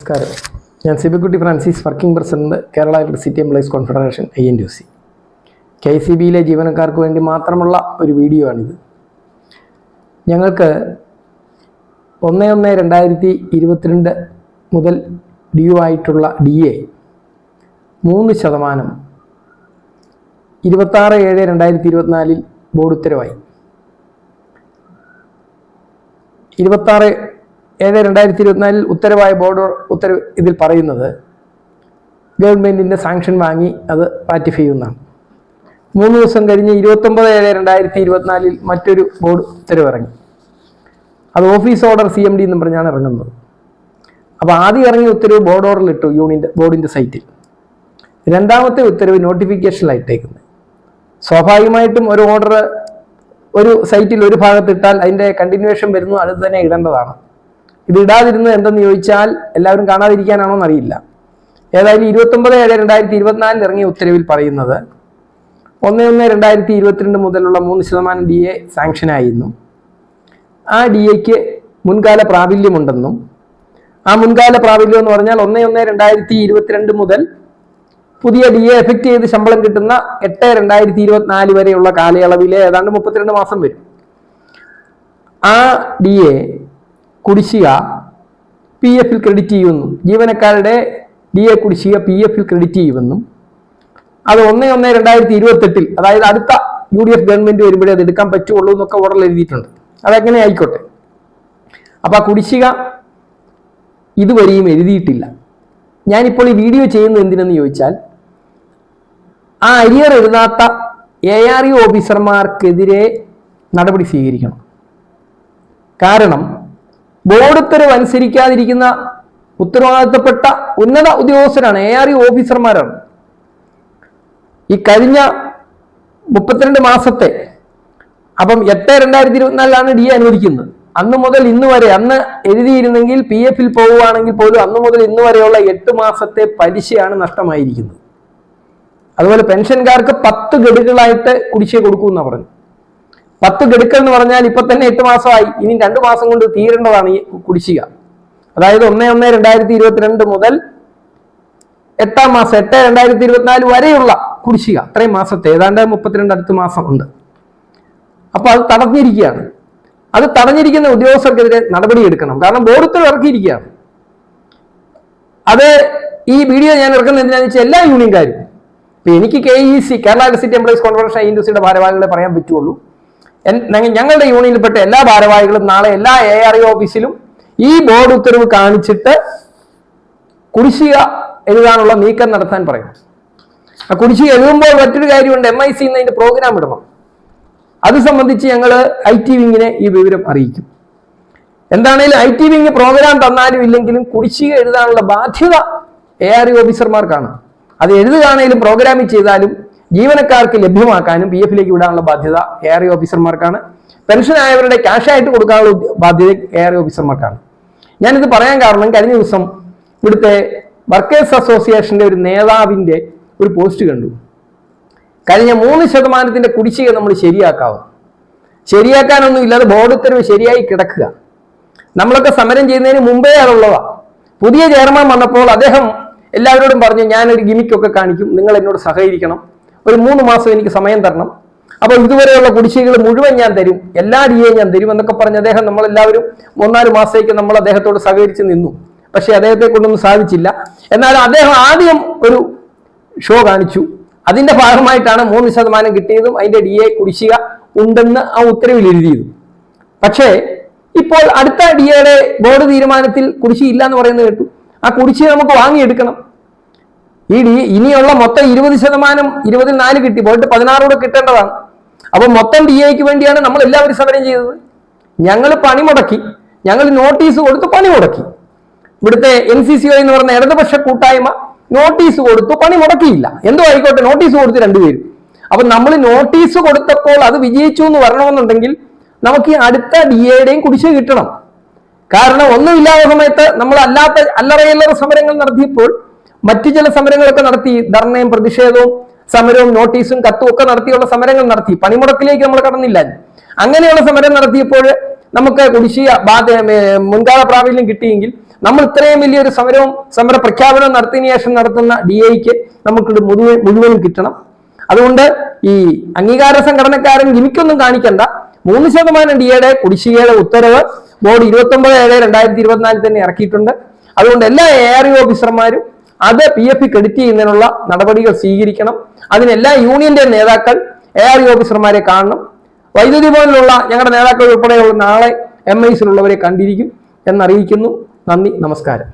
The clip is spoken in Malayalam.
നമസ്കാരം. ഞാൻ Sibikutty Francis, working president, Kerala electricity employees confederation INTUC. KCBയിലെ ജീവനക്കാർക്ക് വേണ്ടി മാത്രമുള്ള ഒരു വീഡിയോ ആണിത്. ഞങ്ങൾക്ക് 1/1/2022 മുതൽ ഡ്യൂ ആയിട്ടുള്ള DA 3%, 26/7/2024 ബോർഡ് ഉത്തരവായി. 26/7/2024 ഉത്തരവായ ബോർഡ് ഉത്തരവ് ഇതിൽ പറയുന്നത് ഗവൺമെൻറ്റിൻ്റെ സാങ്ഷൻ വാങ്ങി അത് റാറ്റിഫൈ ചെയ്യുന്നതാണ്. 3 ദിവസം കഴിഞ്ഞ് 29/7/2024 മറ്റൊരു ബോർഡ് ഉത്തരവ് ഇറങ്ങി. അത് ഓഫീസ് ഓർഡർ CMD എന്നും പറഞ്ഞാണ് ഇറങ്ങുന്നത്. അപ്പോൾ ആദ്യം ഇറങ്ങിയ ഉത്തരവ് ബോർഡ് ഓർഡറിലിട്ടു ബോർഡിൻ്റെ സൈറ്റിൽ. രണ്ടാമത്തെ ഉത്തരവ് നോട്ടിഫിക്കേഷനിലായിട്ടേക്കുന്നത്. സ്വാഭാവികമായിട്ടും ഒരു ഓർഡർ ഒരു സൈറ്റിൽ ഒരു ഭാഗത്തിട്ടാൽ അതിൻ്റെ കണ്ടിന്യൂവേഷൻ വരുന്നു, അത് തന്നെ ഇടേണ്ടതാണ്. ഇത് ഇടാതിരുന്നത് എന്തെന്ന് ചോദിച്ചാൽ എല്ലാവരും കാണാതിരിക്കാനാണോ എന്നറിയില്ല. ഏതായാലും 29/7/2024 ഇറങ്ങിയ ഉത്തരവിൽ പറയുന്നത് 1/1/2022 മുതലുള്ള 3% DA സാങ്ഷനായിരുന്നു. ആ DAക്ക് മുൻകാല പ്രാബല്യമുണ്ടെന്നും, ആ മുൻകാല പ്രാബല്യം എന്ന് പറഞ്ഞാൽ 1/1/2022 മുതൽ പുതിയ DA എഫക്റ്റ് ചെയ്ത് ശമ്പളം കിട്ടുന്ന 8/2024 വരെയുള്ള കാലയളവിലെ ഏതാണ്ട് 32 മാസം വരും. ആ DA കുടിശ്ശിക PFൽ ക്രെഡിറ്റ് ചെയ്യുമെന്നും, ജീവനക്കാരുടെ DA കുടിശ്ശിക PFൽ ക്രെഡിറ്റ് ചെയ്യുമെന്നും, അത് 1/1/2028 അതായത് അടുത്ത UDF ഗവൺമെന്റ് വരുമ്പോഴേ അത് എടുക്കാൻ പറ്റുള്ളൂ എന്നൊക്കെ ഓർഡറിൽ എഴുതിയിട്ടുണ്ട്. അതെങ്ങനെ ആയിക്കോട്ടെ. അപ്പൊ ആ കുടിശ്ശിക ഇതുവരെയും എഴുതിയിട്ടില്ല. ഞാനിപ്പോൾ ഈ വീഡിയോ ചെയ്യുന്നത് എന്തിനെന്ന് ചോദിച്ചാൽ, ആ അരിയർ എഴുതാത്ത ARE ഓഫീസർമാർക്കെതിരെ നടപടി സ്വീകരിക്കണം. കാരണം ബോർഡ് ഉത്തരവ് അനുസരിക്കാതിരിക്കുന്ന ഉത്തരവാദിത്തപ്പെട്ട ഉന്നത ഉദ്യോഗസ്ഥരാണ്, ARE ഓഫീസർമാരാണ്. ഈ കഴിഞ്ഞ 32 മാസത്തെ, അപ്പം 8/2024 DA അനുവദിക്കുന്നത്. അന്ന് മുതൽ ഇന്ന് വരെ, അന്ന് എഴുതിയിരുന്നെങ്കിൽ PFൽ പോവുകയാണെങ്കിൽ പോലും അന്ന് മുതൽ ഇന്ന് വരെയുള്ള 8 മാസത്തെ പലിശയാണ് നഷ്ടമായിരിക്കുന്നത്. അതുപോലെ പെൻഷൻകാർക്ക് 10 ഗഡുക്കളായിട്ട് കുടിശ്ശിക കൊടുക്കുമെന്നാണ് പറഞ്ഞു. 10 ഗഡുക്കൾ എന്ന് പറഞ്ഞാൽ ഇപ്പൊ തന്നെ 8 മാസമായി, ഇനി 2 മാസം കൊണ്ട് തീരേണ്ടതാണ് ഈ കുടിശ്ശിക. അതായത് 1/1/2022 മുതൽ 8-ാം മാസം 8/2024 വരെയുള്ള കുടിശ്ശിക, അത്രയും മാസത്തെ ഏതാണ്ട് 32 അടുത്ത മാസം ഉണ്ട്. അപ്പൊ അത് തടഞ്ഞിരിക്കുകയാണ്. അത് തടഞ്ഞിരിക്കുന്ന ഉദ്യോഗസ്ഥർക്കെതിരെ നടപടി എടുക്കണം. കാരണം ബോർഡ് ഉത്തരവ് ഇറക്കിയിരിക്കുകയാണ്. അത് ഈ വീഡിയോ ഞാൻ ഇറക്കുന്നത് എന്തിനാണെന്ന് വെച്ചാൽ എല്ലാ യൂണിയൻകാരും, ഇപ്പൊ എനിക്ക് KEC Kerala electricity employees confederation INTUCയുടെ ഭാരവാഹികളെ പറയാൻ പറ്റുള്ളൂ. ഞങ്ങളുടെ യൂണിയനിൽപ്പെട്ട എല്ലാ ഭാരവാഹികളും നാളെ എല്ലാ ARE ഓഫീസിലും ഈ ബോർഡ് ഉത്തരവ് കാണിച്ചിട്ട് കുടിശ്ശിക എഴുതാനുള്ള നീക്കം നടത്താൻ പറയും. ആ കുടിശ്ശിക എഴുതുമ്പോൾ മറ്റൊരു കാര്യമുണ്ട്, MIC എന്നതിന്റെ പ്രോഗ്രാം ഇടണം. അത് സംബന്ധിച്ച് ഞങ്ങൾ IT വിങ്ങിനെ ഈ വിവരം അറിയിക്കും. എന്താണേലും IT വിങ് പ്രോഗ്രാം തന്നാലും ഇല്ലെങ്കിലും കുടിശ്ശിക എഴുതാനുള്ള ബാധ്യത ARE ഓഫീസർമാർക്കാണ്. അത് എഴുതുകയാണേലും പ്രോഗ്രാമിൽ ചെയ്താലും ജീവനക്കാർക്ക് ലഭ്യമാക്കാനും PFലേക്ക് വിടാനുള്ള ബാധ്യത ARE ഓഫീസർമാർക്കാണ്. പെൻഷൻ ആയവരുടെ ക്യാഷായിട്ട് കൊടുക്കാനുള്ള ബാധ്യത ARE ഓഫീസർമാർക്കാണ്. ഞാനിത് പറയാൻ കാരണം, കഴിഞ്ഞ ദിവസം ഇവിടുത്തെ വർക്കേഴ്സ് അസോസിയേഷന്റെ ഒരു നേതാവിന്റെ ഒരു പോസ്റ്റ് കണ്ടു. കഴിഞ്ഞ 3% കുടിശ്ശിക നമ്മൾ ശരിയാക്കാനൊന്നും ഇല്ലാതെ ബോർഡ് ഉത്തരവ് ശരിയായി കിടക്കുക. നമ്മളൊക്കെ സമരം ചെയ്യുന്നതിന് മുമ്പേ അതുള്ളതാ. പുതിയ ചെയർമാൻ വന്നപ്പോൾ അദ്ദേഹം എല്ലാവരോടും പറഞ്ഞു, ഞാനൊരു ഗിമിക്കൊക്കെ കാണിക്കും, നിങ്ങൾ എന്നോട് സഹകരിക്കണം, ഒരു 3 മാസം എനിക്ക് സമയം തരണം, അപ്പോൾ ഇതുവരെയുള്ള കുടിശ്ശികകൾ മുഴുവൻ ഞാൻ തരും, എല്ലാ DA ഞാൻ തരും എന്നൊക്കെ പറഞ്ഞ് അദ്ദേഹം നമ്മളെല്ലാവരും 3-4 മാസത്തേക്ക് നമ്മൾ അദ്ദേഹത്തോട് സഹകരിച്ച് നിന്നു. പക്ഷെ അദ്ദേഹത്തെ കൊണ്ടൊന്നും സാധിച്ചില്ല. എന്നാൽ അദ്ദേഹം ആദ്യം ഒരു ഷോ കാണിച്ചു. അതിന്റെ ഭാഗമായിട്ടാണ് 3% കിട്ടിയതും അതിന്റെ DA കുടിശ്ശിക ഉണ്ടെന്ന് ആ ഉത്തരവിൽ എഴുതിയതും. പക്ഷേ ഇപ്പോൾ അടുത്ത DAയുടെ ബോർഡ് തീരുമാനത്തിൽ കുടിശ്ശിക ഇല്ല എന്ന് പറയുന്നത് കേട്ടു. ആ കുടിശ്ശിക നമുക്ക് വാങ്ങിയെടുക്കണം. ഇനിയുള്ള മൊത്തം 20%, 24 കിട്ടി, പോയിട്ട് 16 കൂടെ കിട്ടേണ്ടതാണ്. അപ്പൊ മൊത്തം DAക്ക് വേണ്ടിയാണ് നമ്മൾ എല്ലാവരും സമരം ചെയ്തത്. ഞങ്ങൾ പണിമുടക്കി, ഞങ്ങൾ നോട്ടീസ് കൊടുത്ത് പണിമുടക്കി. ഇവിടുത്തെ NCCO എന്ന് പറഞ്ഞ ഇടതുപക്ഷ കൂട്ടായ്മ നോട്ടീസ് കൊടുത്തു, പണി മുടക്കിയില്ല. എന്തോ ആയിക്കോട്ടെ, നോട്ടീസ് കൊടുത്ത് രണ്ടുപേരും. അപ്പൊ നമ്മൾ നോട്ടീസ് കൊടുത്തപ്പോൾ അത് വിജയിച്ചു എന്ന് വരണമെന്നുണ്ടെങ്കിൽ നമുക്ക് ഈ അടുത്ത DAയുടെയും കുടിശ്ശിക കിട്ടണം. കാരണം ഒന്നുമില്ലാത്ത സമയത്ത് നമ്മൾ അല്ലറ സമരങ്ങൾ നടത്തിയപ്പോൾ മറ്റു ചില സമരങ്ങളൊക്കെ നടത്തി, ധർണയും പ്രതിഷേധവും സമരവും നോട്ടീസും കത്തും ഒക്കെ നടത്തിയുള്ള സമരങ്ങൾ നടത്തി. പണിമുടക്കിലേക്ക് നമ്മൾ കടന്നില്ല. അങ്ങനെയുള്ള സമരം നടത്തിയപ്പോൾ നമുക്ക് കുടിശ്ശിക മുൻകാല പ്രാബല്യം കിട്ടിയെങ്കിൽ നമ്മൾ ഇത്രയും വലിയൊരു സമര പ്രഖ്യാപനം നടത്തിയതിനു ശേഷം നടത്തുന്ന DAക്ക് നമുക്കിത് മുഴുവനും കിട്ടണം. അതുകൊണ്ട് ഈ അംഗീകാര സംഘടനക്കാരൻ ഗിമിക്കൊന്നും കാണിക്കണ്ട. 3% DAയുടെ കുടിശ്ശികയുടെ ഉത്തരവ് ബോർഡ് 29/7/2024 തന്നെ ഇറക്കിയിട്ടുണ്ട്. അതുകൊണ്ട് എല്ലാ ARE ഓഫീസർമാരും അത് PF ക്രെഡിറ്റ് ചെയ്യുന്നതിനുള്ള നടപടികൾ സ്വീകരിക്കണം. അതിനെല്ലാ യൂണിയന്റെ നേതാക്കൾ ARE ഓഫീസർമാരെ കാണണം. വൈദ്യുതി ഭവനിലുള്ള ഞങ്ങളുടെ നേതാക്കൾ ഉൾപ്പെടെയുള്ള നാളെ MIസിലുള്ളവരെ കണ്ടിരിക്കും എന്നറിയിക്കുന്നു. നന്ദി, നമസ്കാരം.